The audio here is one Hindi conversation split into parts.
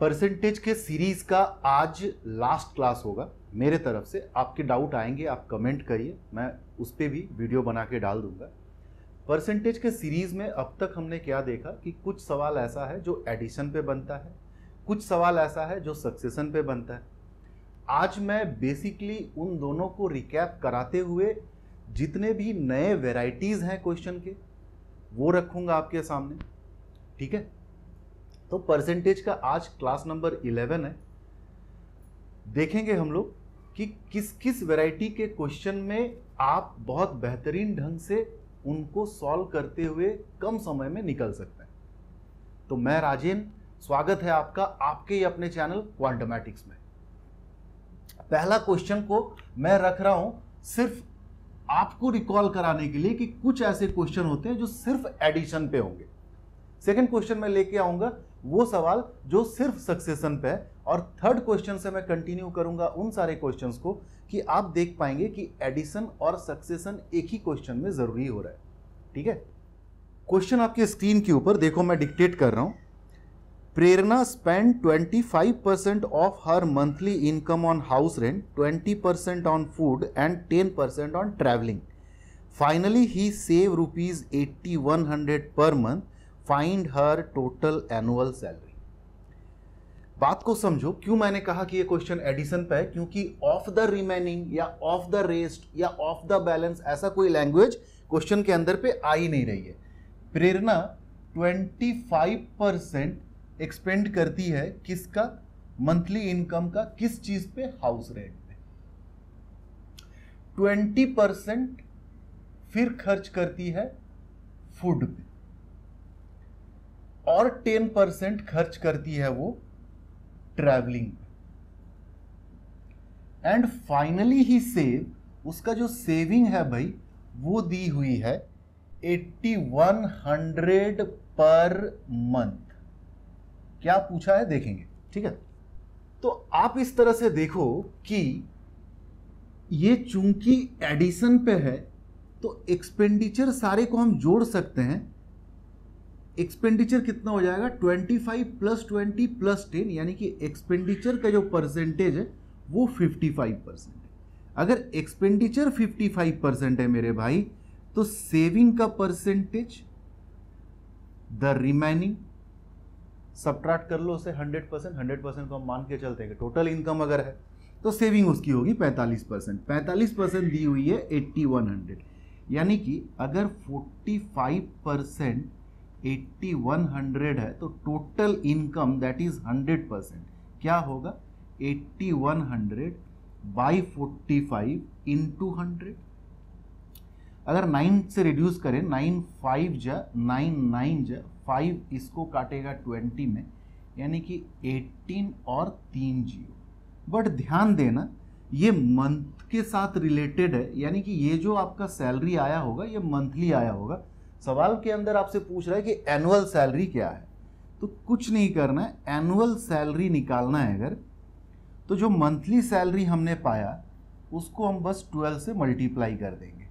परसेंटेज के सीरीज का आज लास्ट क्लास होगा मेरे तरफ से। आपके डाउट आएंगे आप कमेंट करिए, मैं उस पर भी वीडियो बना के डाल दूंगा। परसेंटेज के सीरीज में अब तक हमने क्या देखा कि कुछ सवाल ऐसा है जो एडिशन पे बनता है, कुछ सवाल ऐसा है जो सक्सेशन पे बनता है। आज मैं बेसिकली उन दोनों को रिकैप कराते हुए जितने भी नए वेराइटीज हैं क्वेश्चन के वो रखूंगा आपके सामने, ठीक है। तो परसेंटेज का आज क्लास नंबर 11 है। देखेंगे हम लोग कि किस किस वैरायटी के क्वेश्चन में आप बहुत बेहतरीन ढंग से उनको सॉल्व करते हुए कम समय में निकल सकते हैं। तो मैं राजेन, स्वागत है आपका आपके ही अपने चैनल क्वांटमेटिक्स में। पहला क्वेश्चन को मैं रख रहा हूं सिर्फ आपको रिकॉल कराने के लिए कि कुछ ऐसे क्वेश्चन होते हैं जो सिर्फ एडिशन पे होंगे। सेकंड क्वेश्चन में लेके आऊंगा वो सवाल जो सिर्फ सक्सेशन पे है, और थर्ड क्वेश्चन से मैं कंटिन्यू करूंगा उन सारे क्वेश्चंस को कि आप देख पाएंगे कि एडिशन और सक्सेशन एक ही क्वेश्चन में जरूरी हो रहा है, ठीक है। क्वेश्चन आपके स्क्रीन के ऊपर देखो, मैं डिक्टेट कर रहा हूं। Prerna spend 25% of her monthly income on house rent, 20% on food and 10% on travelling. Finally he save ₹8100 per month. Find her total annual salary. बात को समझो, क्यों मैंने कहा कि ये क्वेश्चन एडिशन पे है, क्योंकि ऑफ द रिमेनिंग या ऑफ द रेस्ट या ऑफ द बैलेंस ऐसा कोई लैंग्वेज क्वेश्चन के अंदर पे आ ही नहीं रही है। प्रेरणा 25% एक्सपेंड करती है किसका, मंथली इनकम का, किस चीज पे, हाउस रेंट पे। 20% फिर खर्च करती है फूड पे, और 10% खर्च करती है वो ट्रैवलिंग पे। एंड फाइनली ही सेव, उसका जो सेविंग है भाई वो दी हुई है 8100 पर मंथ। क्या पूछा है देखेंगे, ठीक है। तो आप इस तरह से देखो कि ये चूंकि एडिशन पे है तो एक्सपेंडिचर सारे को हम जोड़ सकते हैं। एक्सपेंडिचर कितना हो जाएगा, 25 + 20 + 10, यानी कि एक्सपेंडिचर का जो परसेंटेज है वो 55% है। अगर एक्सपेंडिचर 55% है मेरे भाई, तो सेविंग का परसेंटेज, द रिमेनिंग, सबट्रैक्ट कर लो उसे 100%। 100% को हम मान के चलते हैं कि टोटल इनकम अगर है तो सेविंग उसकी होगी 45%। 45% दी हुई है 8100, यानी कि अगर 45% 8100 है तो टोटल इनकम दैट इज 100% क्या होगा, 8100 बाई 45 इंटू 100। अगर 9 से रिड्यूस करें, 9 5 जा 9 9 जा 5, इसको काटेगा 20 में, यानी कि 18 और 3 जीरो। बट ध्यान देना ये मंथ के साथ रिलेटेड है, यानी कि ये जो आपका सैलरी आया होगा ये मंथली आया होगा। सवाल के अंदर आपसे पूछ रहा है कि एनुअल सैलरी क्या है, तो कुछ नहीं करना है, एनुअल सैलरी निकालना है अगर, तो जो मंथली सैलरी हमने पाया उसको हम बस 12 से मल्टीप्लाई कर देंगे।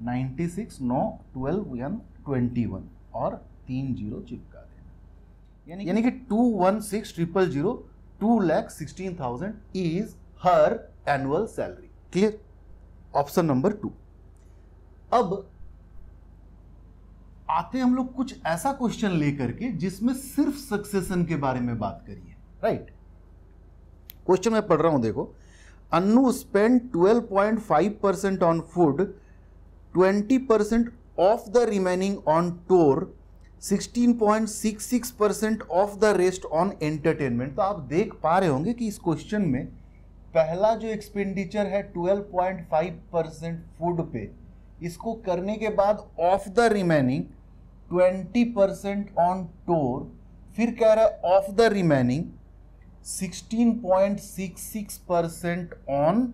96 9 12 1 21 और 3 जीरो चिपका देना, यानी कि 216,000 2,16,000 is her annual salary. Clear, option number 2। अब आते हम लोग कुछ ऐसा क्वेश्चन लेकर के जिसमें सिर्फ सक्सेशन के बारे में बात करिए, राइट। क्वेश्चन मैं पढ़ रहा हूं, देखो। Annu spend 12.5% on food, 20% of the remaining on tour, 16.66% of the rest on entertainment. तो आप देख पा रहे होंगे कि इस क्वेश्चन में पहला जो एक्सपेंडिचर है 12.5% फूड पे, इसको करने के बाद of the remaining 20% on tour, फिर कह रहा है of the remaining 16.66% on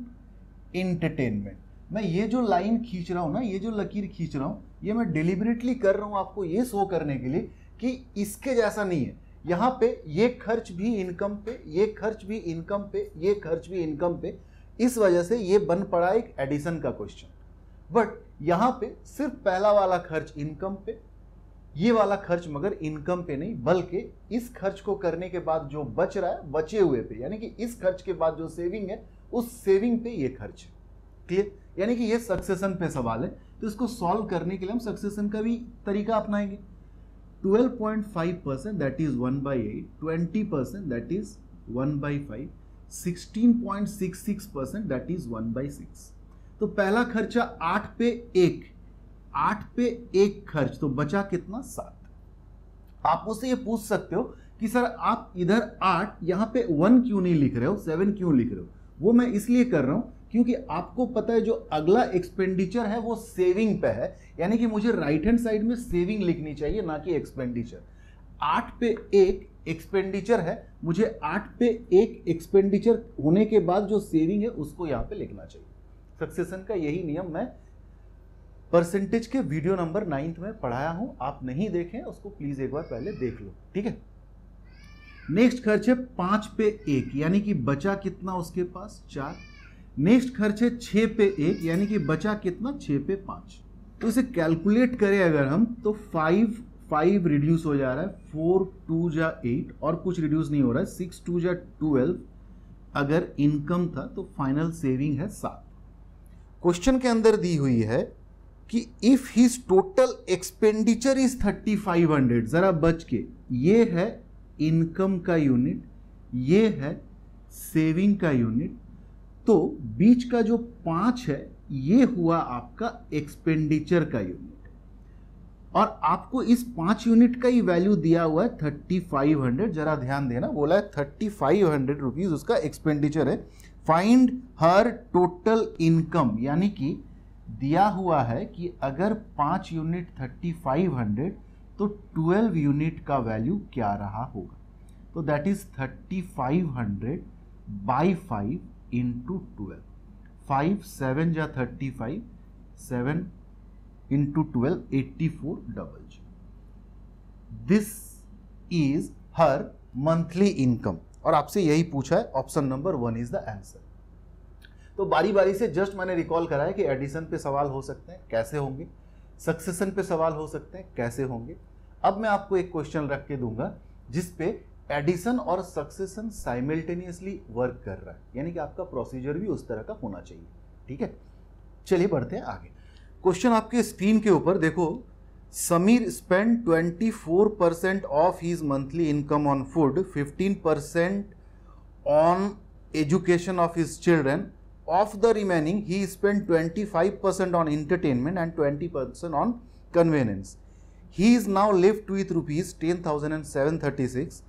entertainment. मैं ये जो लाइन खींच रहा हूं ना, ये जो लकीर खींच रहा हूं, ये मैं डेलिबरेटली कर रहा हूं आपको ये शो करने के लिए कि इसके जैसा नहीं है। यहां पे ये खर्च भी इनकम पे, ये खर्च भी इनकम पे, ये खर्च भी इनकम पे, इस वजह से ये बन पड़ा एक एडिशन का क्वेश्चन। बट यहां पे सिर्फ पहला वाला खर्च इनकम पे, ये वाला खर्च मगर इनकम पे नहीं, बल्कि इस खर्च को करने के बाद जो बच रहा है बचे हुए पे, यानी कि इस खर्च के बाद जो सेविंग है उस सेविंग पे ये खर्च है। क्लियर? यानी कि ये सक्सेशन पे सवाल है, तो इसको सॉल्व करने के लिए हम सक्सेशन का भी तरीका अपनाएंगे। 12.5% that is 1/8, 20% that is 1/5, 16.66% that is 1/6। तो पहला खर्चा 8 पे 1 खर्च, तो बचा कितना? 7। आप मुझसे ये पूछ सकते हो कि सर आप इधर 8 यहां पे 1 क्यों नहीं लिख रहे हो, 7 क्यों लिख रहे हो? वो मैं इसलिए कर रहा हूं क्योंकि आपको पता है जो अगला एक्सपेंडिचर है वो सेविंग पे है, यानी कि मुझे राइट हैंड साइड में सेविंग लिखनी चाहिए ना कि एक्सपेंडिचर। 8 पे 1 एक्सपेंडिचर है, मुझे 8 पे 1 एक्सपेंडिचर होने के बाद जो सेविंग है उसको यहां पे लिखना चाहिए। सक्सेशन का यही नियम मैं परसेंटेज के वीडियो नंबर 9 में पढ़ाया हूं, आप नहीं देखें उसको प्लीज एक बार पहले देख लो, ठीक है। नेक्स्ट खर्च है 5 पे 1, यानी कि बचा कितना उसके पास? 4। नेक्स्ट खर्च है 6 पे 1, यानी कि बचा कितना? 6 पे 5। तो इसे कैलकुलेट करें अगर हम, तो 5 रिड्यूस हो जा रहा है, 4 2 जा 8 और कुछ रिड्यूस नहीं हो रहा है, 6 2 जा 12। अगर इनकम था तो फाइनल सेविंग है 7। क्वेश्चन के अंदर दी हुई है कि if his total expenditure is 3500, जरा बच के, ये है इनकम का यूनिट, ये है सेविंग का यूनिट, तो बीच का जो 5 है ये हुआ आपका एक्सपेंडिचर का यूनिट, और आपको इस 5 यूनिट का ही वैल्यू दिया हुआ है 3500। जरा ध्यान देना, बोला है 3500 रुपीज उसका एक्सपेंडिचर है। फाइंड हर टोटल इनकम, यानी कि दिया हुआ है कि अगर 5 यूनिट 3500 तो 12 यूनिट का वैल्यू क्या रहा होगा, तो दैट इज 3500 बाई 5 इंटू 12। 5 7 जा 35, 7 into 12 84 double. This is her monthly income, और आपसे यही पूछा है, option number 1 is the answer. तो बारी बारी से जस्ट मैंने रिकॉल करा है कि एडिशन पे सवाल हो सकते हैं, कैसे होंगे, सक्सेशन पे सवाल हो सकते हैं, कैसे होंगे। अब मैं आपको एक क्वेश्चन रख के दूंगा जिस पे एडिशन और सक्सेशन साइमल्टेनियसली वर्क कर रहा है, यानी कि आपका प्रोसीजर भी उस तरह का होना चाहिए, ठीक है। चलिए बढ़ते हैं आगे। क्वेश्चन आपके स्क्रीन के ऊपर देखो, Sameer spend 24% of his monthly income on food, 15% on education of his children, of the remaining he spent 25% on entertainment and 20% on convenience. He is now left with rupees 10,736.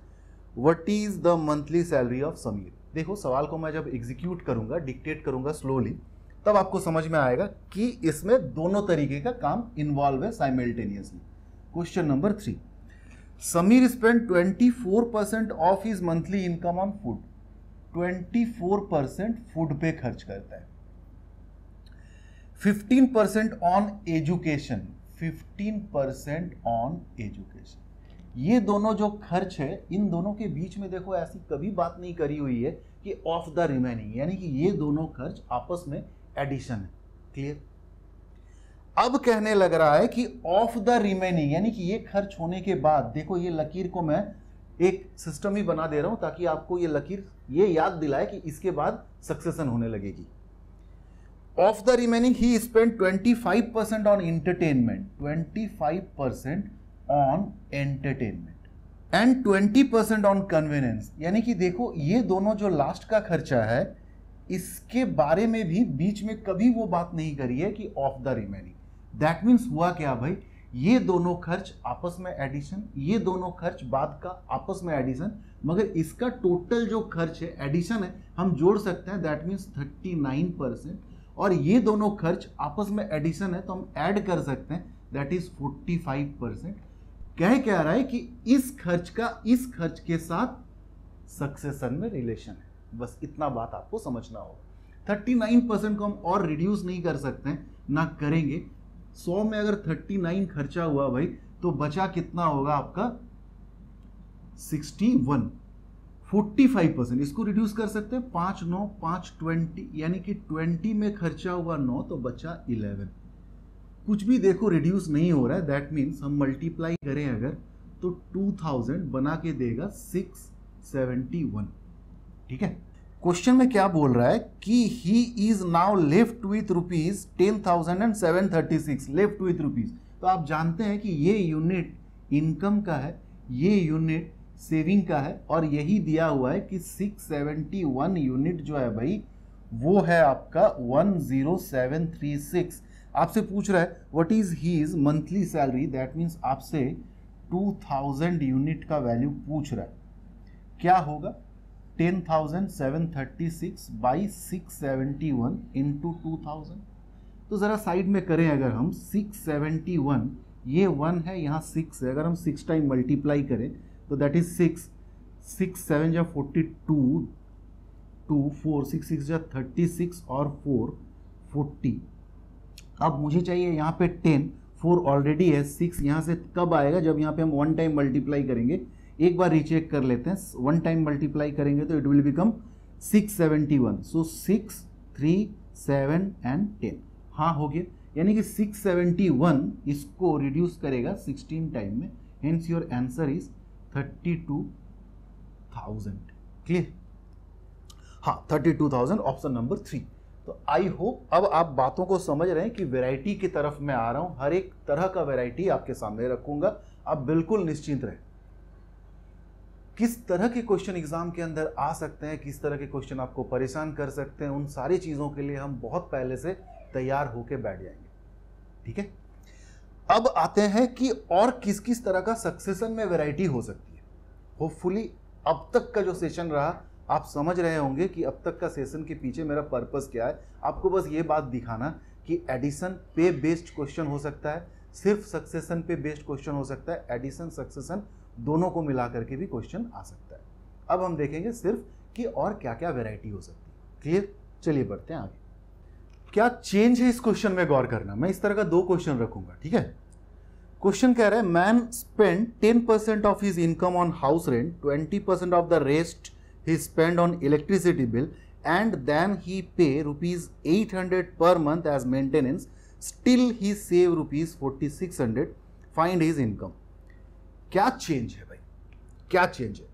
What is the monthly salary of Sameer? देखो सवाल को मैं जब एग्जीक्यूट करूंगा, डिक्टेट करूंगा स्लोली, तब आपको समझ में आएगा कि इसमें दोनों तरीके का काम इन्वॉल्व है simultaneously. Question number 3, Sameer spend 24% of his monthly income on food. 24% food पे खर्च करता है, 15% ऑन एजुकेशन, 15% ऑन एजुकेशन। ये दोनों जो खर्च है, इन दोनों के बीच में देखो ऐसी कभी बात नहीं करी हुई है कि ऑफ द रिमेनिंग, यानी कि ये दोनों खर्च आपस में एडिशन है। क्लियर? अब कहने लग रहा है कि ऑफ द रिमेनिंग, यानी कि ये खर्च होने के बाद, देखो ये लकीर को मैं एक सिस्टम ही बना दे रहा हूं ताकि आपको ये लकीर ये याद दिलाए कि इसके बाद सक्सेशन होने लगेगी। Of the remaining he spend 25% on entertainment, 25% on entertainment and 20% on convenience. यानी कि देखो ये दोनों जो लास्ट का खर्चा है, इसके बारे में भी बीच में कभी वो बात नहीं करी है कि of the remaining. That means हुआ क्या भाई, ये दोनों खर्च आपस में एडिशन, ये दोनों खर्च बाद का आपस में एडिशन, मगर इसका टोटल जो खर्च है एडिशन है, हम जोड़ सकते हैं, दैट मीन्स 39%, और ये दोनों खर्च आपस में एडिशन है तो हम ऐड कर सकते हैं, दैट इज 45%। कह क्या रहा है कि इस खर्च का इस खर्च के साथ सक्सेशन में रिलेशन है, बस इतना बात आपको समझना होगा। 39% को हम और रिड्यूस नहीं कर सकते हैं, ना करेंगे। 100 में अगर 39 खर्चा हुआ भाई, तो बचा कितना होगा आपका 61। 45% इसको रिड्यूस कर सकते हैं, 5 9 5 20, यानी कि 20 में खर्चा हुआ 9 तो बचा 11। कुछ भी देखो रिड्यूस नहीं हो रहा है, दैट मीन्स हम मल्टीप्लाई करें अगर तो 2000 बना के देगा 671। ठीक है, क्वेश्चन में क्या बोल रहा है कि he is now left with rupees 10,736, left with rupees. तो आप जानते हैं कि ये यूनिट इनकम का है, ये यूनिट सेविंग का है, और यही दिया हुआ है कि 671 यूनिट जो है भाई वो है आपका 10736। आपसे पूछ रहा है what is his monthly salary, that means आपसे 2000 यूनिट का वैल्यू पूछ रहा है। क्या होगा 10,736 बाई 671 इंटू 2000। तो जरा साइड में करें अगर हम 671, ये 1 है, यहाँ 6 है, अगर हम 6 टाइम मल्टीप्लाई करें तो दैट इज 6, 6 7 जा 42, 2 4 6 6 जा 36 और 4 40। अब मुझे चाहिए यहाँ पे 10, 4 ऑलरेडी है, 6 यहाँ से कब आएगा जब यहाँ पे हम 1 टाइम मल्टीप्लाई करेंगे। एक बार रीचेक कर लेते हैं, 1 टाइम मल्टीप्लाई करेंगे तो it will become 671। So 6 3 7 and 10, हाँ हो गया। यानी कि 671 इसको रिड्यूस करेगा 16 टाइम में, hence your answer is 32,000। Clear? हाँ 32,000, ऑप्शन नंबर 3। तो आई होप अब आप बातों को समझ रहे हैं कि वैरायटी की तरफ मैं आ रहा हूं, हर एक तरह का वैरायटी आपके सामने रखूंगा, आप बिल्कुल निश्चिंत रहें। किस तरह के क्वेश्चन एग्जाम के अंदर आ सकते हैं, किस तरह के क्वेश्चन आपको परेशान कर सकते हैं, उन सारी चीजों के लिए हम बहुत पहले से तैयार होकर बैठ जाएंगे। ठीक है, अब आते हैं कि और किस किस तरह का सक्सेशन में वैरायटी हो सकती है। होपफुली अब तक का जो सेशन रहा आप समझ रहे होंगे कि अब तक का सेशन के पीछे मेरा पर्पस क्या है। आपको बस ये बात दिखाना कि एडिशन पे बेस्ड क्वेश्चन हो सकता है, सिर्फ सक्सेशन पे बेस्ड क्वेश्चन हो सकता है, एडिशन सक्सेशन दोनों को मिला करके भी क्वेश्चन आ सकता है। अब हम देखेंगे सिर्फ कि और क्या क्या वैरायटी हो सकती है। क्लियर? चलिए बढ़ते हैं आगे। क्या चेंज है इस क्वेश्चन में गौर करना। मैं इस तरह का 2 क्वेश्चन रखूंगा। ठीक है, क्वेश्चन कह रहा है man spend 10% of his income on house rent, 20% of the rest he spend on electricity bill, and then he pay rupees 800 per month as maintenance, still he save rupees 4600, find his income। क्या चेंज है भाई, क्या चेंज है?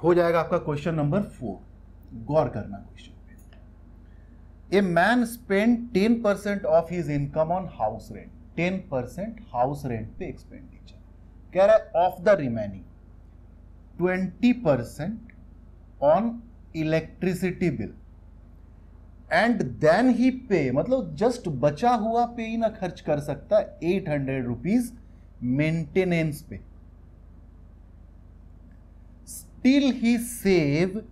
हो जाएगा आपका क्वेश्चन नंबर 4। गौर करना क्वेश्चन पे। A man spend 10% of his income on house rent, 10% house rent पे एक्सपेंडिचर। कह रहा है of the remaining 20% on electricity bill, and then he pay, मतलब जस्ट बचा हुआ पे ही ना खर्च कर सकता 800 रुपीज मेंटेनेंस पे, स्टिल ही सेव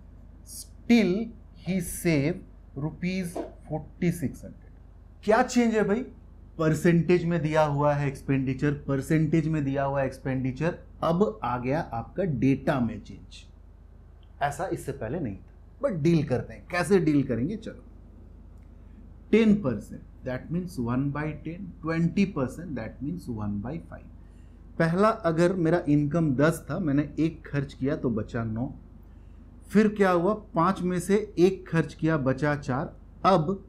रुपीज 4600। क्या चेंज है भाई? परसेंटेज में दिया हुआ है एक्सपेंडिचर, परसेंटेज में दिया हुआ है एक्सपेंडिचर, अब आ गया आपका डेटा में चेंज। ऐसा इससे पहले नहीं था, बट डील करते हैं। कैसे डील करेंगे? चलो 10% दैट मीन्स 1/10, 20% दैट मीन्स 1/5। पहला अगर मेरा इनकम 10 था, मैंने 1 खर्च किया तो बचा 9, फिर क्या हुआ 5 में से 1 खर्च किया बचा 4। अब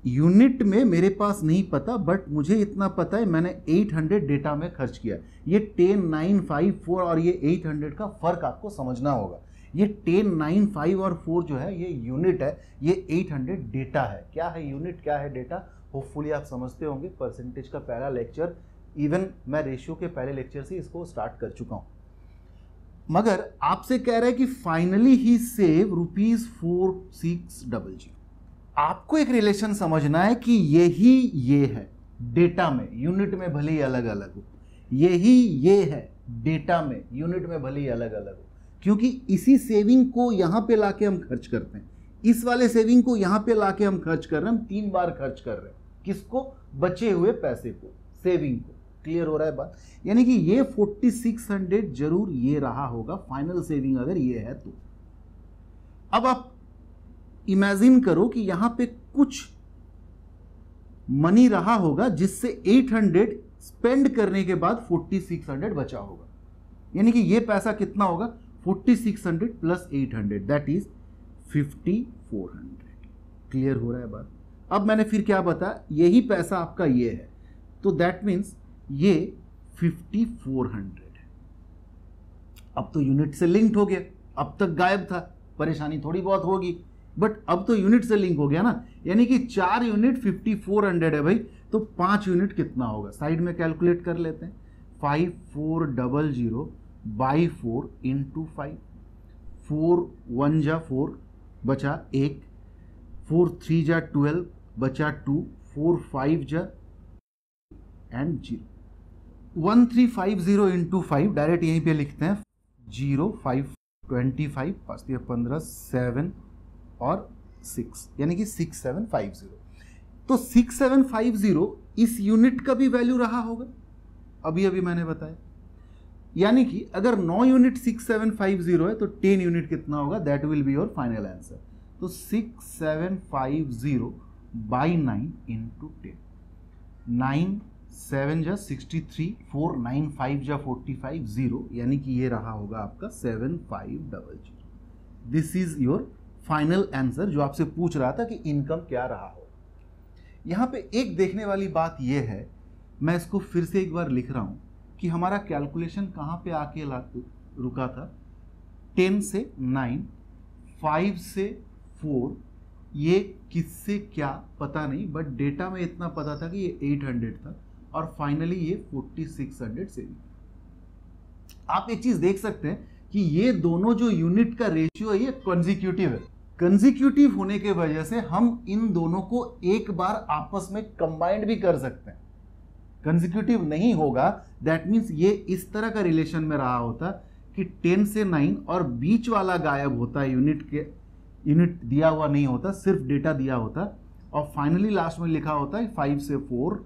यूनिट में मेरे पास नहीं पता, बट मुझे इतना पता है मैंने 800 डेटा में खर्च किया। ये 10 9 5 4 और ये 800 का फर्क आपको समझना होगा। ये 10 9 5 और 4 जो है ये यूनिट है, ये 800 डेटा है। क्या है यूनिट, क्या है डेटा? होपफुली आप समझते होंगे। परसेंटेज का पहला लेक्चर, इवन मैं रेशियो के पहले लेक्चर से इसको स्टार्ट कर चुका हूं। मगर आपसे कह रहा है कि फाइनली ही सेव रुपीज 4600। आपको एक रिलेशन समझना है कि यही ये है डेटा में, यूनिट में भले ही अलग अलग हो, यही ये है डेटा में, यूनिट में भले ही अलग अलग हो, क्योंकि इसी सेविंग को यहां पे लाके हम खर्च करते हैं, इस वाले सेविंग को यहां पे लाके हम खर्च कर रहे हैं। हम 3 बार खर्च कर रहे हैं। किसको? बचे हुए पैसे को, सेविंग को। क्लियर हो रहा है बात? यानी कि ये 4600 जरूर ये रहा होगा फाइनल सेविंग, अगर ये है तो। अब आप इमेजिन करो कि यहां पे कुछ मनी रहा होगा जिससे 800 स्पेंड करने के बाद 4600 बचा होगा। यानी कि ये पैसा कितना होगा? 4600 प्लस 800 दैट इज 5400। क्लियर हो रहा है बात? अब मैंने फिर क्या बताया, यही पैसा आपका ये है। तो दैट मीन्स ये 5400 है। अब तो यूनिट से लिंक्ड हो गया, अब तक गायब था, परेशानी थोड़ी बहुत होगी, बट अब तो यूनिट से लिंक हो गया ना, यानी कि 4 यूनिट 5400 है भाई, तो 5 यूनिट कितना होगा, साइड में कैलकुलेट कर लेते हैं। 5400 बाई 4 इंटू 5, 4 1 जा 4 बचा 1, 4 3 जा 12 बचा 2, 4 5 जा एंड 0, 1350 इंटू 5 डायरेक्ट यहीं पे लिखते हैं, 0 5 25 पास 15 7 और 6, यानी कि 6750। तो 6750 इस यूनिट का भी वैल्यू रहा होगा, अभी अभी मैंने बताया, यानी कि अगर 9 यूनिट 6750 है तो 10 यूनिट कितना होगा, that will be your final answer. तो 6750 बाई 9 इंटू 10, 9 7 जा 63, 4 9 5 जा 45, 0, यानी कि ये रहा होगा आपका 7500। This is your final answer, जो आपसे पूछ रहा था कि इनकम क्या रहा हो। यहां पे एक देखने वाली बात यह है, मैं इसको फिर से एक बार लिख रहा हूं कि हमारा कैलकुलेशन कहां पे आके रुका था, 10 से 9, 5 से 4, ये किससे क्या पता नहीं, बट डेटा में इतना पता था कि ये 800 था और फाइनली ये 4600 से भी। आप एक चीज देख सकते हैं कि ये दोनों जो यूनिट का रेशियो है ये कंसेक्यूटिव है। कंसेक्यूटिव होने के वजह से हम इन दोनों को एक बार आपस में कंबाइंड भी कर सकते हैं। कंसेक्यूटिव नहीं होगा, दैट मीन्स ये इस तरह का रिलेशन में रहा होता कि 10 से 9 और बीच वाला गायब होता है, यूनिट दिया हुआ नहीं होता, सिर्फ डेटा दिया होता, और फाइनली लास्ट में लिखा होता है 5 से 4,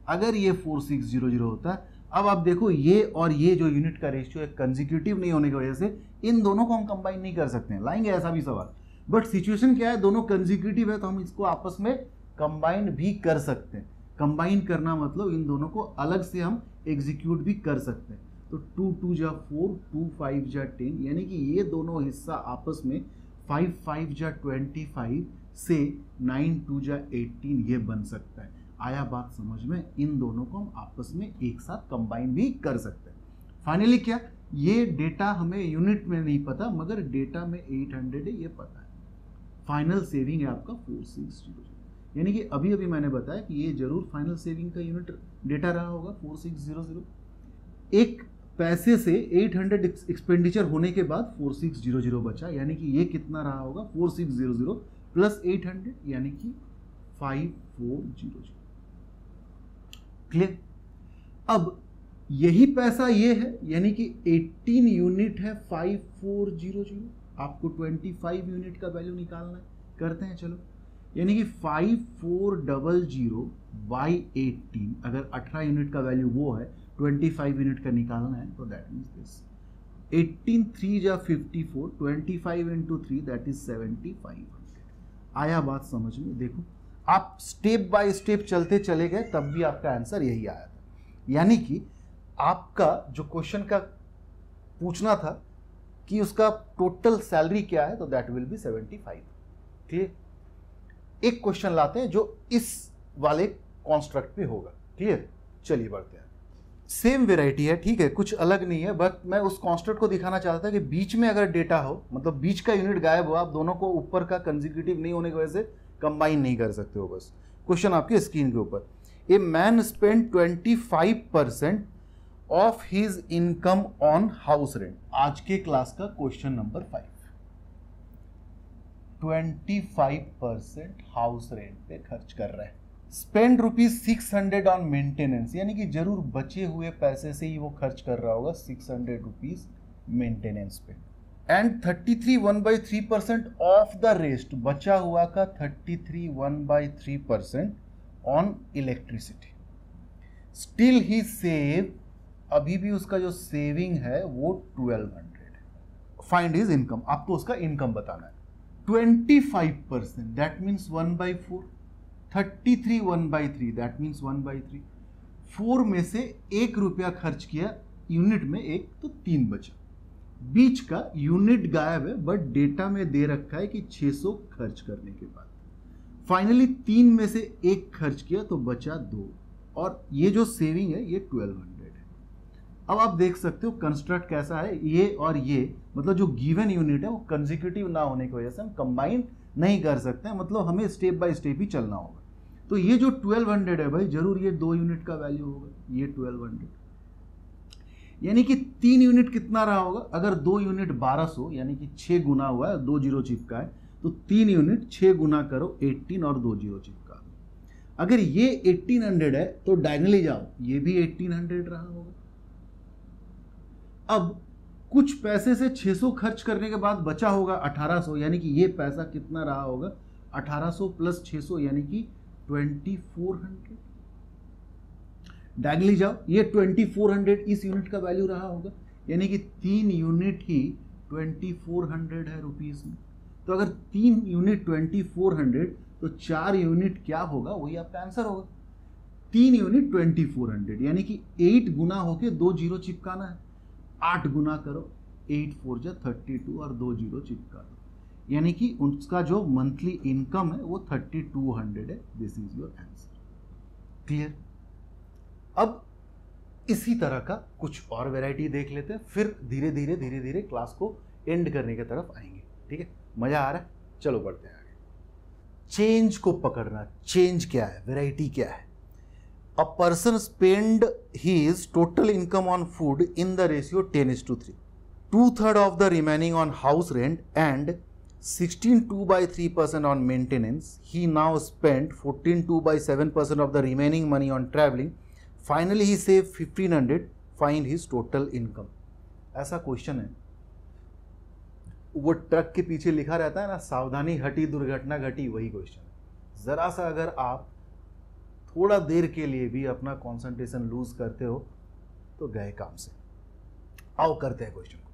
अगर ये 4600 होता है। अब आप देखो ये और ये जो यूनिट का रेशियो है कंसेक्यूटिव नहीं होने की वजह से इन दोनों को हम कंबाइन नहीं कर सकते हैं, लाएंगे ऐसा भी सवाल, बट सिचुएशन क्या है, दोनों कंसेक्यूटिव है तो हम इसको आपस में कंबाइन भी कर सकते हैं। कंबाइन करना मतलब इन दोनों को अलग से हम एग्जीक्यूट भी कर सकते हैं। तो 2 2 जा 4, 2 5 जा 10, यानी कि ये दोनों हिस्सा आपस में 5 5 जा 25 से 9 2 जा 18 ये बन सकता है। आया बात समझ में, इन दोनों को हम आपस में एक साथ कंबाइन भी कर सकते हैं। फाइनली क्या, ये डेटा हमें यूनिट में नहीं पता मगर डेटा में 800 है ये पता है। फाइनल सेविंग है आपका 4600, यानी कि अभी अभी मैंने बताया कि ये जरूर फाइनल सेविंग का यूनिट डेटा रहा होगा 4600। एक पैसे से 800 एक्सपेंडिचर होने के बाद 4600 बचा, यानी कि ये कितना रहा होगा 4600 प्लस 800, यानी कि 5400। क्लियर। अब यही पैसा ये है, यानी कि 18 यूनिट है 5400, आपको 25 यूनिट का वैल्यू निकालना है, करते हैं चलो। यानी कि 5400 बाई 18, अगर 18 यूनिट का वैल्यू वो है, 25 यूनिट का निकालना है, तो दैट मीन्स दिस 18 3 जा 54, 25 इंटू 3 दैट इज 7500। आया बात समझ में। देखो आप स्टेप बाय स्टेप चलते चले गए तब भी आपका आंसर यही आया था, यानी कि आपका जो क्वेश्चन का पूछना था कि उसका टोटल सैलरी क्या है, तो दैट विल बी 75। क्लियर। एक क्वेश्चन लाते हैं जो इस वाले कॉन्स्ट्रक्ट पे होगा। क्लियर। चलिए बढ़ते हैं। सेम वेराइटी है, ठीक है, कुछ अलग नहीं है, बट मैं उस कॉन्स्ट्रक्ट को दिखाना चाहता था कि बीच में अगर डेटा हो, मतलब बीच का यूनिट गायब हो, आप दोनों को ऊपर का कंसेक्यूटिव नहीं होने की वजह से कंबाइन नहीं कर सकते हो। बस क्वेश्चन आपकी स्क्रीन के ऊपर, ए man spend 25% of his income on house rent. आज के क्लास का क्वेश्चन नंबर 5। 25% हाउस रेंट पे खर्च कर रहा है। स्पेंड ₹600 ऑन मेंटेनेंस, यानी कि जरूर बचे हुए पैसे से ही वो खर्च कर रहा होगा 600 रुपीज मेंटेनेंस पे। एंड 33 1/3% ऑफ द रेस्ट, बचा हुआ का 33 1/3% on electricity. Still he save, अभी भी उसका जो सेविंग है वो 1200 है। फाइंड हिज इनकम, आपको उसका इनकम बताना है। 25% दैट मीन्स 1/4, 33 1/3 दैट मीन्स 1/3। 4 में से ₹1 खर्च किया यूनिट में, एक तो 3 बचा, बीच का यूनिट गायब है बट डेटा में दे रखा है कि 600 खर्च करने के बाद। फाइनली 3 में से 1 खर्च किया तो बचा 2, और ये जो सेविंग है ये 1200 है। अब आप देख सकते हो कंस्ट्रक्ट कैसा है, ये और ये मतलब जो गिवन यूनिट है वो कंसेक्यूटिव ना होने की वजह से हम कंबाइन नहीं कर सकते हैं, मतलब हमें स्टेप बाय स्टेप ही चलना होगा। तो ये जो 1200 है भाई जरूर ये 2 यूनिट का वैल्यू होगा, ये 1200 यानी कि 3 यूनिट कितना रहा होगा, अगर 2 यूनिट 1200 यानी कि 6 गुना हुआ है, 2 जीरो चिपका है, तो 3 यूनिट 6 गुना करो 18 और 2 जीरो चिपका दो। अगर ये 1800 है तो डायगनली जाओ, ये भी 1800 रहा होगा। अब कुछ पैसे से 600 खर्च करने के बाद बचा होगा 1800, यानी कि ये पैसा कितना रहा होगा, 1800 प्लस 600 यानी कि 2400। डायगनली जाओ, ये 2400 इस यूनिट का वैल्यू रहा होगा, यानी कि 3 यूनिट ही 2400 है रुपीस में। तो अगर 3 यूनिट 2400 तो 4 यूनिट क्या होगा, वही आपका आंसर होगा। 3 यूनिट 2400 यानी कि 8 गुना होके 2 जीरो चिपकाना है, 8 गुना करो, 8 4 जा 32 और 2 जीरो चिपका दो, यानी कि उसका जो मंथली इनकम है वो 3200 है। This is your answer. Clear? अब इसी तरह का कुछ और वैरायटी देख लेते हैं, फिर धीरे धीरे क्लास को एंड करने की तरफ आएंगे। ठीक है, मजा आ रहा है? चलो बढ़ते हैं आगे। चेंज को पकड़ना, चेंज क्या है, वैरायटी क्या है। A person spend his total income on food in the ratio 10:3, 2/3 of the remaining on house rent and 16.2/3% on maintenance. He now spent 14.2/7% of the remaining money on traveling. Finally, he saved 1500. Find his total income. ऐसा क्वेश्चन है, वो ट्रक के पीछे लिखा रहता है ना, सावधानी हटी दुर्घटना घटी, वही क्वेश्चन है। जरा सा अगर आप थोड़ा देर के लिए भी अपना कंसंट्रेशन लूज करते हो तो गए काम से। आओ करते हैं क्वेश्चन को।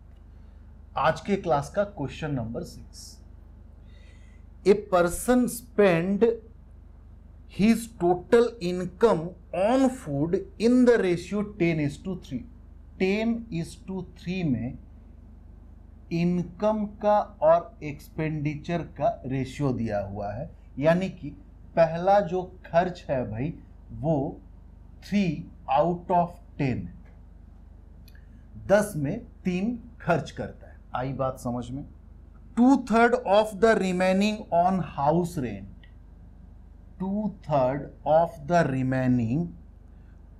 आज के क्लास का question number 6। A person spend his total income on food in the ratio 10:3. 10:3 में इनकम का और एक्सपेंडिचर का रेशियो दिया हुआ है, यानी कि पहला जो खर्च है भाई वो 3/10, 10 में 3 खर्च करता है। आई बात समझ में? 2/3 of the remaining on house rent, 2/3 of the remaining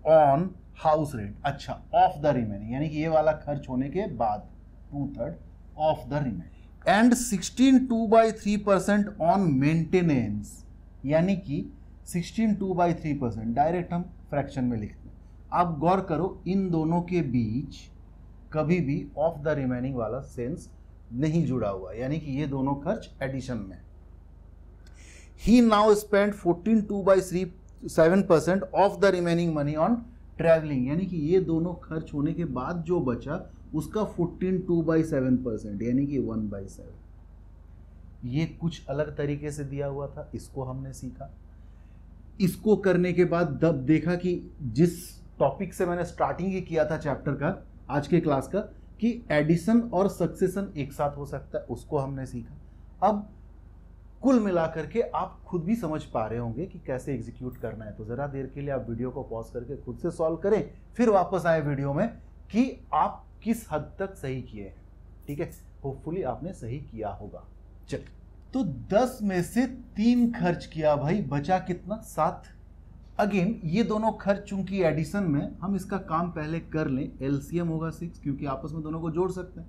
on house rent. अच्छा, ऑफ द रिमेनिंग यानी कि ये वाला खर्च होने के बाद 2/3 of the remaining and 16.2/3% on maintenance, यानी कि 16.2/3%। डायरेक्ट हम फ्रैक्शन में लिखते हैं। आप गौर करो, इन दोनों के बीच कभी भी ऑफ द रिमेनिंग वाला सेंस नहीं जुड़ा हुआ, यानी कि ये दोनों खर्च एडिशन में। He now spend 14.2/7% of the remaining money on travelling, यानी कि ये दोनों खर्च होने के बाद जो बचा उसका 14.2/7% यानी कि 1/7। ये कुछ अलग तरीके से दिया हुआ था, इसको हमने सीखा। इसको करने के बाद जब देखा कि जिस टॉपिक से मैंने स्टार्टिंग ही किया था चैप्टर का, आज के क्लास का, कि एडिशन और सक्सेशन एक साथ हो सकता है, उसको हमने सीखा। अब कुल मिलाकर के आप खुद भी समझ पा रहे होंगे कि कैसे एग्जीक्यूट करना है। तो जरा देर के लिए आप वीडियो को पॉज करके खुद से सॉल्व करें, फिर वापस आए वीडियो में कि आप किस हद तक सही किए हैं। ठीक है, होपफुली आपने सही किया होगा। चलिए, तो 10 में से 3 खर्च किया भाई, बचा कितना, 7। अगेन ये दोनों खर्च चूंकि एडिशन में, हम इसका काम पहले कर लें। एलसीएम होगा 6, क्योंकि आपस में दोनों को जोड़ सकते हैं।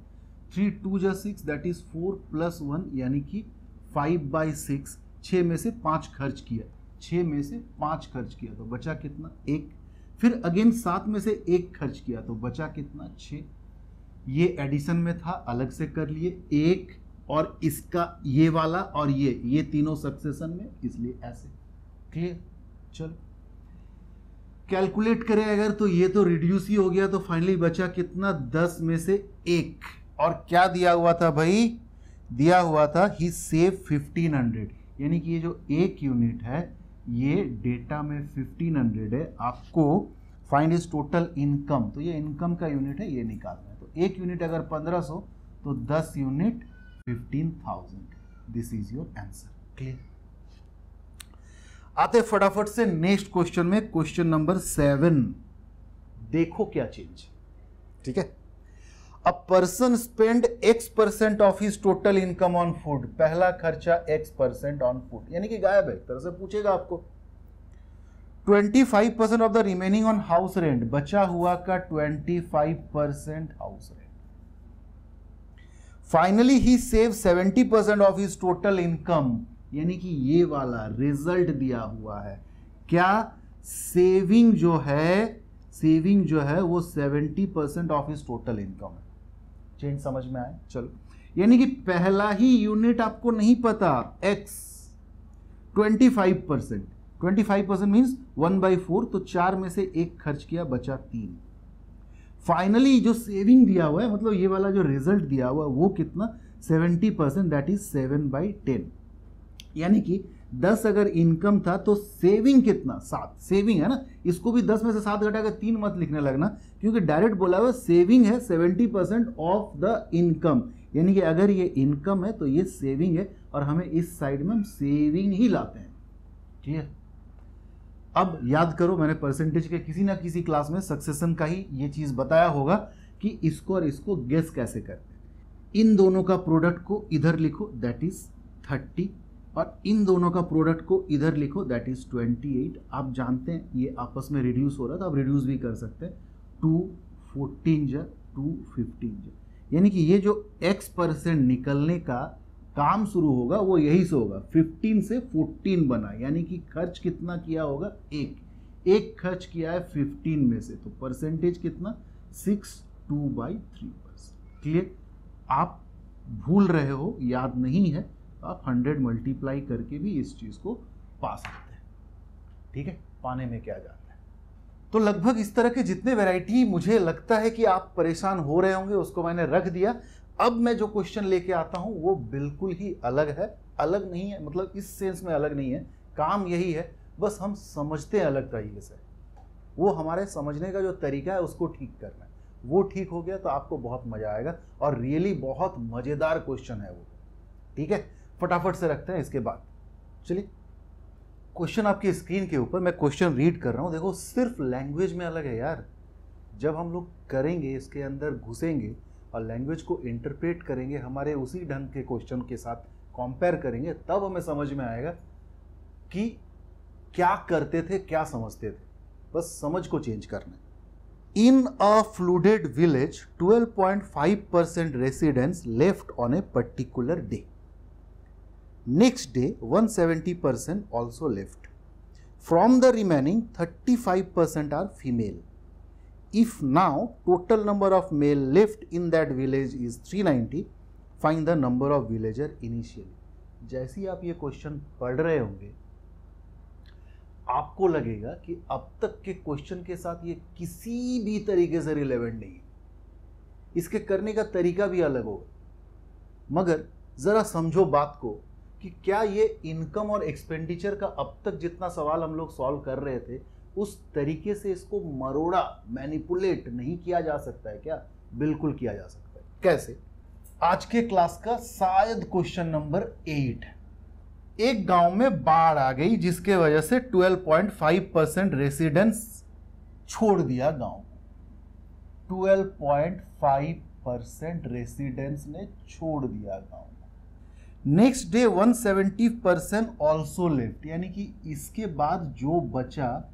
3 2 जा 6, दैट इज 4 + 1 यानी कि 5/6। 6 में से 5 खर्च किया, 6 में से 5 खर्च किया तो बचा कितना, 1। फिर अगेन 7 में से 1 खर्च किया तो बचा कितना, 6। ये एडिशन में था, अलग से कर लिए। 1 और इसका ये वाला और ये तीनों सक्सेशन में, इसलिए ऐसे। क्लियर? चलो कैलकुलेट करें अगर, तो ये तो रिड्यूस ही हो गया, तो फाइनली बचा कितना, 10 में से 1। और क्या दिया हुआ था भाई, दिया हुआ था ही सेव 1500, यानी कि ये जो 1 यूनिट है ये डेटा में 1500 है। आपको फाइंड इज टोटल इनकम, तो ये इनकम का यूनिट है, ये निकालना है। तो 1 यूनिट अगर 1500 तो 10 unit 15,000। This is your answer. Clear? आते फटाफट से नेक्स्ट क्वेश्चन में, क्वेश्चन नंबर 7। देखो क्या चेंज, ठीक है। A person spend X% of his total income on food. पहला खर्चा X% ऑन फूड, यानी कि गायब है, एक तरह से पूछेगा आपको। 25% of the remaining on house rent, बचा हुआ का 25% house rent. Finally he save 70% of his total income, यानी कि ये वाला रिजल्ट दिया हुआ है। क्या सेविंग जो है वो 70% ऑफ हिज टोटल इनकम है। चेंज समझ में आए? चलो, यानी कि पहला ही यूनिट आपको नहीं पता, X 25% मीन्स 1/4, तो 4 में से 1 खर्च किया, बचा 3। फाइनली जो सेविंग दिया हुआ है, मतलब ये वाला जो रिजल्ट दिया हुआ है वो कितना, 70%, दैट इज 7/10। यानी कि 10 अगर इनकम था तो सेविंग कितना, 7। सेविंग है ना, इसको भी 10 में से 7 घटाकर 3 मत लिखने लगना, क्योंकि डायरेक्ट बोला हुआ सेविंग है 70% ऑफ द इनकम, यानी कि अगर ये इनकम है तो ये सेविंग है, और हमें इस साइड में हम सेविंग ही लाते हैं, ठीक है। अब याद करो, मैंने परसेंटेज के किसी ना किसी क्लास में सक्सेशन का ही ये चीज बताया होगा कि इसको और इसको गेस कैसे करते हैं। इन दोनों का प्रोडक्ट को इधर लिखो, दैट इज 30, और इन दोनों का प्रोडक्ट को इधर लिखो, दैट इज 28। आप जानते हैं ये आपस में रिड्यूस हो रहा था, आप रिड्यूस भी कर सकते हैं। 2 14 जा 2 15 जा, यानी कि ये जो X% निकलने का काम शुरू होगा वो यही से होगा, 15 से 14 बना, यानी कि खर्च कितना किया होगा, एक खर्च किया है 15 में से, तो परसेंटेज कितना, 62/3%। क्लियर? आप भूल रहे हो, याद नहीं है, तो आप 100 मल्टीप्लाई करके भी इस चीज को पा सकते हैं, ठीक है। पाने में क्या जाता है। तो लगभग इस तरह के जितने वैरायटी मुझे लगता है कि आप परेशान हो रहे होंगे, उसको मैंने रख दिया। अब मैं जो क्वेश्चन लेके आता हूं वो बिल्कुल ही अलग है, अलग नहीं है मतलब इस सेंस में अलग नहीं है, काम यही है, बस हम समझते हैं अलग तरीके से। वो हमारे समझने का जो तरीका है उसको ठीक करना है, वो ठीक हो गया तो आपको बहुत मजा आएगा, और रियली बहुत मजेदार क्वेश्चन है वो, ठीक है। फटाफट से रखते हैं इसके बाद। चलिए, क्वेश्चन आपकी स्क्रीन के ऊपर, मैं क्वेश्चन रीड कर रहा हूं, देखो सिर्फ लैंग्वेज में अलग है यार। जब हम लोग करेंगे, इसके अंदर घुसेंगे और लैंग्वेज को इंटरप्रेट करेंगे, हमारे उसी ढंग के क्वेश्चन के साथ कंपेयर करेंगे, तब हमें समझ में आएगा कि क्या करते थे, क्या समझते थे। बस समझ को चेंज करना है। In a flooded village 12.5% residents left on a particular day. Next day 170% also left. From the remaining 35% are female. If now total number of male left in that village is 390, find the number of villager initially. जैसे ही आप ये क्वेश्चन पढ़ रहे होंगे आपको लगेगा कि अब तक के क्वेश्चन के साथ ये किसी भी तरीके से रिलेवेंट नहीं है, इसके करने का तरीका भी अलग होगा, मगर जरा समझो बात को कि क्या ये इनकम और एक्सपेंडिचर का अब तक जितना सवाल हम लोग सॉल्व कर रहे थे उस तरीके से इसको मरोड़ा, मैनिपुलेट नहीं किया जा सकता है क्या? बिल्कुल किया जा सकता है। कैसे? आज के क्लास का शायद क्वेश्चन नंबर 8। एक गांव में बाढ़ आ गई जिसके वजह से 12.5% रेसिडेंट्स छोड़ दिया गांव को। 12.5% रेसिडेंट्स ने छोड़ दिया गांव। नेक्स्ट डे 170% ऑल्सो लेफ्ट, यानी कि इसके बाद जो बचा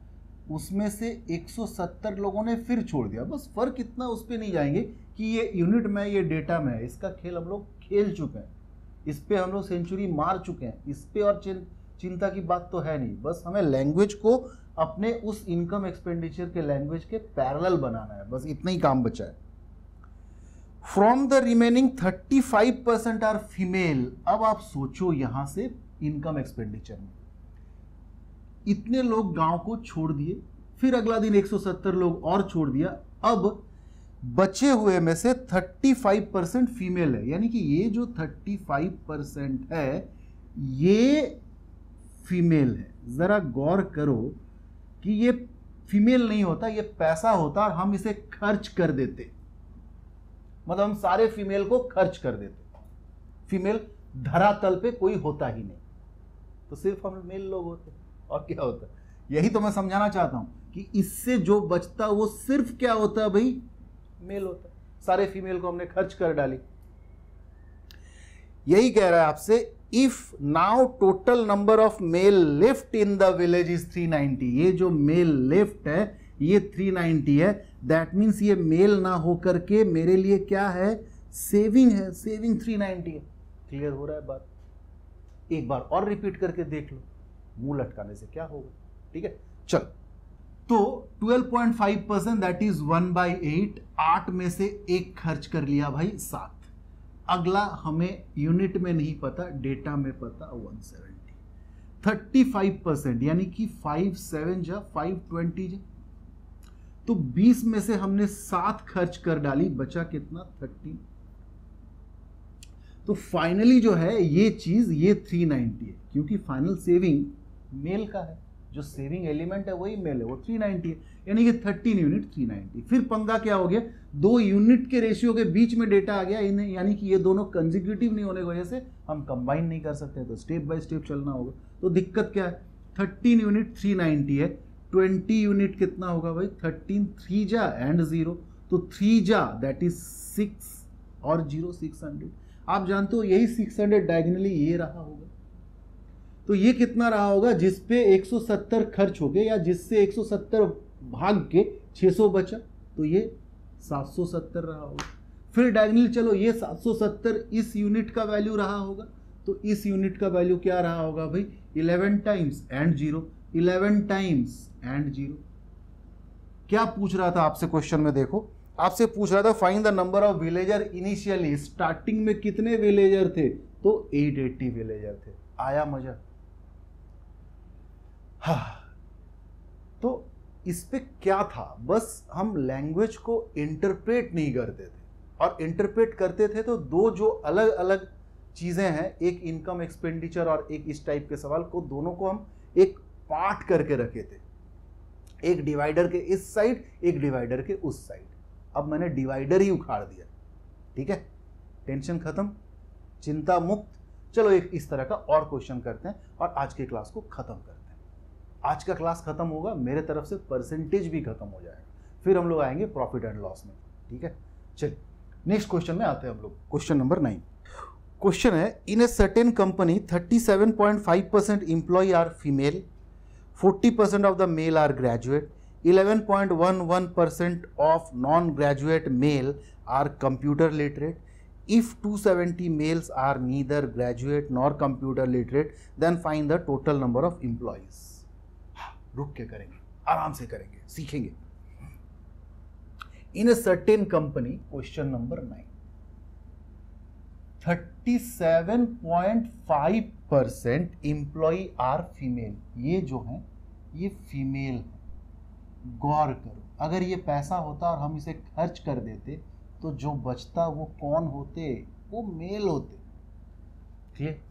उसमें से 170 लोगों ने फिर छोड़ दिया। बस फर्क इतना, उस पर नहीं जाएंगे कि ये यूनिट में, ये डेटा में है, इसका खेल हम लोग खेल चुके हैं, इस पे हम लोग सेंचुरी मार चुके हैं, इस पे और चिंता की बात तो है नहीं। बस हमें लैंग्वेज को अपने उस इनकम एक्सपेंडिचर के लैंग्वेज के पैरेलल बनाना है, बस इतना ही काम बचा है। From the remaining 35% are female. अब आप सोचो यहां से इनकम एक्सपेंडिचर में इतने लोग गांव को छोड़ दिए, फिर अगला दिन 170 लोग और छोड़ दिया, अब बचे हुए में से 35% फीमेल है, यानी कि ये जो 35% है ये फीमेल है। जरा गौर करो कि ये फीमेल नहीं होता, ये पैसा होता और हम इसे खर्च कर देते, मतलब हम सारे फीमेल को खर्च कर देते। फीमेल धरातल पे कोई होता ही नहीं, तो सिर्फ हम मेल लोग होते। और क्या होता है, यही तो मैं समझाना चाहता हूं कि इससे जो बचता वो सिर्फ क्या होता है भाई, मेल होता है। सारे फीमेल को हमने खर्च कर डाली। यही कह रहा है आपसे, if now total number of male left in the village is 390, ये जो मेल लेफ्ट है ये 390 है, दैट मीन्स ये मेल ना होकर के मेरे लिए क्या है, सेविंग है, सेविंग 390 है। क्लियर हो रहा है बात? एक बार और रिपीट करके देख लो, मुंह लटकाने से क्या होगा, ठीक है। चल, तो 12.5% दैट इज 1/8, 8 में से एक खर्च कर लिया भाई 7। अगला हमें यूनिट में नहीं पता, डेटा में पता 170। 35% यानी कि 5 7 जा 520 जा, तो 20 में से हमने 7 खर्च कर डाली, बचा कितना, 13। तो फाइनली जो है ये चीज ये 390 है, क्योंकि फाइनल सेविंग मेल का है, जो सेविंग एलिमेंट है वही मेल है, वो 390 है, यानी कि 13 यूनिट 390। फिर पंगा क्या हो गया, 2 यूनिट के रेशियो के बीच में डेटा आ गया, इन्हें यानी कि ये दोनों कंसेक्यूटिव नहीं होने की वजह से हम कंबाइन नहीं कर सकते, तो स्टेप बाय स्टेप चलना होगा। तो दिक्कत क्या है, 13 यूनिट 390 है, 20 यूनिट कितना होगा भाई, 13 3 जा एंड 0, तो 3 जा दैट इज 6 और 0 600। आप जानते हो यही 600 डायगोनली ये रहा होगा, तो ये कितना रहा होगा, जिस पे 170 खर्च हो गए या जिससे 170 भाग के 600 बचा, तो ये 770 रहा होगा। फिर डायगोनली चलो, ये 770 इस यूनिट का वैल्यू रहा होगा, तो इस यूनिट का वैल्यू क्या रहा होगा भाई, 11 टाइम्स एंड 0, 11 टाइम्स एंड 0। क्या पूछ रहा था आपसे क्वेश्चन में, देखो आपसे पूछ रहा था find the number of villager initially, starting में कितने विलेजर थे, तो 880 विलेजर थे। आया मजा? हाँ, तो इस पे क्या था, बस हम लैंग्वेज को इंटरप्रेट नहीं करते थे, और इंटरप्रेट करते थे तो दो जो अलग अलग चीजें हैं, एक इनकम एक्सपेंडिचर और एक इस टाइप के सवाल को, दोनों को हम एक पार्ट करके रखे थे, एक डिवाइडर के इस साइड, एक डिवाइडर के उस साइड। अब मैंने डिवाइडर ही उखाड़ दिया, ठीक है, टेंशन खत्म, चिंता मुक्त। चलो एक इस तरह का और क्वेश्चन करते हैं और आज के क्लास को खत्म करते हैं। आज का क्लास खत्म होगा, मेरे तरफ से परसेंटेज भी खत्म हो जाएगा, फिर हम लोग आएंगे प्रॉफिट एंड लॉस में, ठीक है। चलिए नेक्स्ट क्वेश्चन में आते हैं हम लोग, क्वेश्चन नंबर 9। क्वेश्चन है, in a certain company 37.5% employee are female, 40% of the male are graduate, 11.11% of non-graduate male are computer literate. If 270 males are neither graduate nor computer literate, then find the total number of employees. रुक के करेंगे, आराम से करेंगे, सीखेंगे। In a certain company, question number 9, 37.5% employee are female. ये जो है ये फीमेल है। गौर करो, अगर ये पैसा होता और हम इसे खर्च कर देते तो जो बचता वो कौन होते, वो मेल होते, ठीक,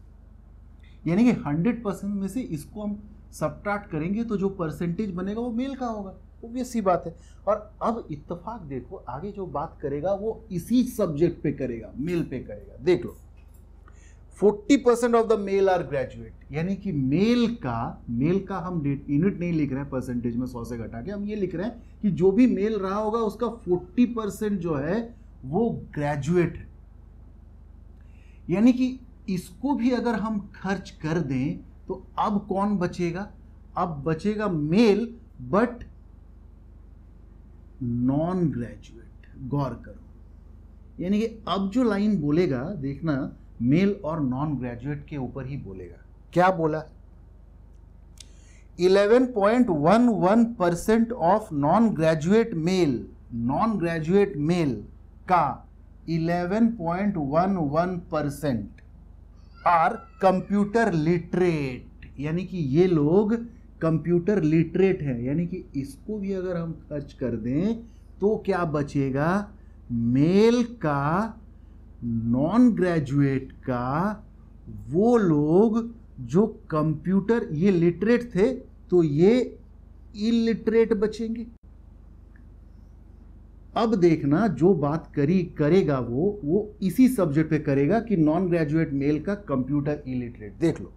यानी कि 100% में से इसको हम सबट्रैक्ट करेंगे तो जो परसेंटेज बनेगा वो मेल का होगा, ऑब्वियस सी बात है। और अब इत्तेफाक देखो, आगे जो बात करेगा वो इसी सब्जेक्ट पे करेगा, मेल पे करेगा। देख लो, 40% of the male are graduate, यानी कि मेल का हम यूनिट नहीं लिख रहे हैं परसेंटेज में 100 से घटा के, हम ये लिख रहे हैं कि जो भी मेल रहा होगा उसका 40% जो है वो ग्रेजुएट है। यानी कि इसको भी अगर हम खर्च कर दें तो अब कौन बचेगा, अब बचेगा मेल बट नॉन ग्रेजुएट। गौर करो, यानी कि अब जो लाइन बोलेगा देखना, मेल और नॉन ग्रेजुएट के ऊपर ही बोलेगा। क्या बोला, 11.11% ऑफ नॉन ग्रेजुएट मेल का 11.11% आर कंप्यूटर लिटरेट, यानी कि ये लोग कंप्यूटर लिटरेट हैं। यानी कि इसको भी अगर हम खर्च कर दें तो क्या बचेगा, मेल का, नॉन ग्रेजुएट का, वो लोग जो कंप्यूटर, ये लिटरेट थे तो ये इलिटरेट बचेंगे। अब देखना जो बात करेगा वो इसी सब्जेक्ट पे करेगा कि नॉन ग्रेजुएट मेल का कंप्यूटर इलिटरेट। देख लो,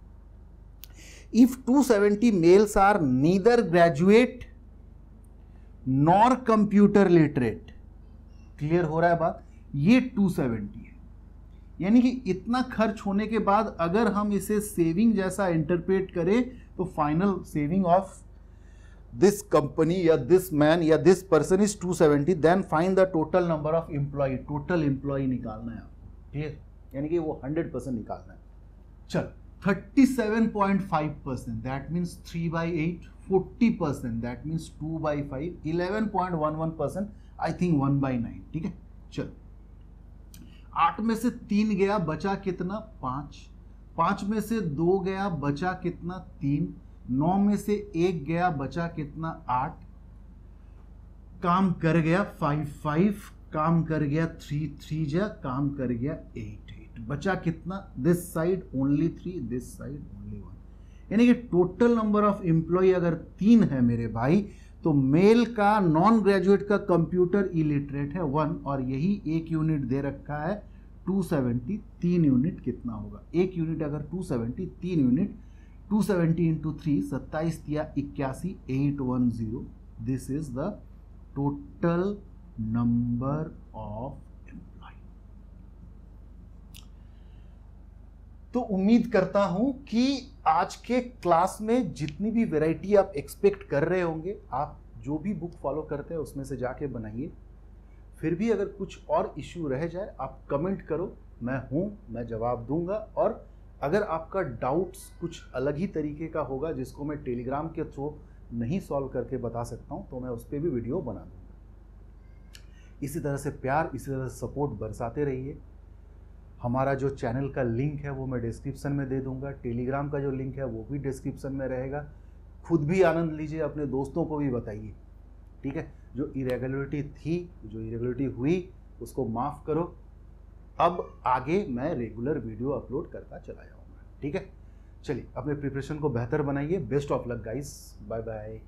if 270 males are neither graduate nor computer literate, clear हो रहा है बात, ये 270 है। यानी कि इतना खर्च होने के बाद अगर हम इसे सेविंग जैसा इंटरप्रेट करें तो final saving of this company या दिस मैन या this person is 270, then find the total number of employ, total employ निकालना है आपको, क्लियर, यानी कि वो 100% निकालना है। चल 37.5%, that means 3/8, 40%, that means 2/5, 11.11%, I think 1/9, ठीक है। चल 8 में से 3 गया, बचा कितना, 5, 5 में से 2 गया, बचा कितना, 3, 9 में से 1 गया, बचा कितना, 8, काम कर गया 5, काम कर गया 3 जा, काम कर गया 8, बचा कितना, this side only 3, this side only 1, यानी कि टोटल नंबर ऑफ एम्प्लॉय अगर 3 है मेरे भाई, तो मेल का नॉन ग्रेजुएट का कंप्यूटर इलिटरेट है 1, और यही 1 यूनिट दे रखा है 270, 3 यूनिट कितना होगा, 1 यूनिट अगर 270, 3 यूनिट 270 इंटू 3, 27 या 81, 810, this is the total number of employ. तो उम्मीद करता हूं कि आज के क्लास में जितनी भी वैरायटी आप एक्सपेक्ट कर रहे होंगे, आप जो भी बुक फॉलो करते हैं उसमें से जाके बनाइए। फिर भी अगर कुछ और इश्यू रह जाए आप कमेंट करो, मैं जवाब दूंगा। और अगर आपका डाउट्स कुछ अलग ही तरीके का होगा जिसको मैं टेलीग्राम के थ्रू नहीं सॉल्व करके बता सकता हूं, तो मैं उस पर भी वीडियो बना दूंगा। इसी तरह से प्यार, इसी तरह से सपोर्ट बरसाते रहिए। हमारा जो चैनल का लिंक है वो मैं डिस्क्रिप्शन में दे दूंगा, टेलीग्राम का जो लिंक है वो भी डिस्क्रिप्शन में रहेगा। खुद भी आनंद लीजिए, अपने दोस्तों को भी बताइए, ठीक है। जो इरेगुलरिटी थी, जो इरेगुलरिटी हुई, उसको माफ़ करो। अब आगे मैं रेगुलर वीडियो अपलोड करता चला जाऊंगा, ठीक है। चलिए अपने प्रिपरेशन को बेहतर बनाइए। Best of luck guys, bye bye.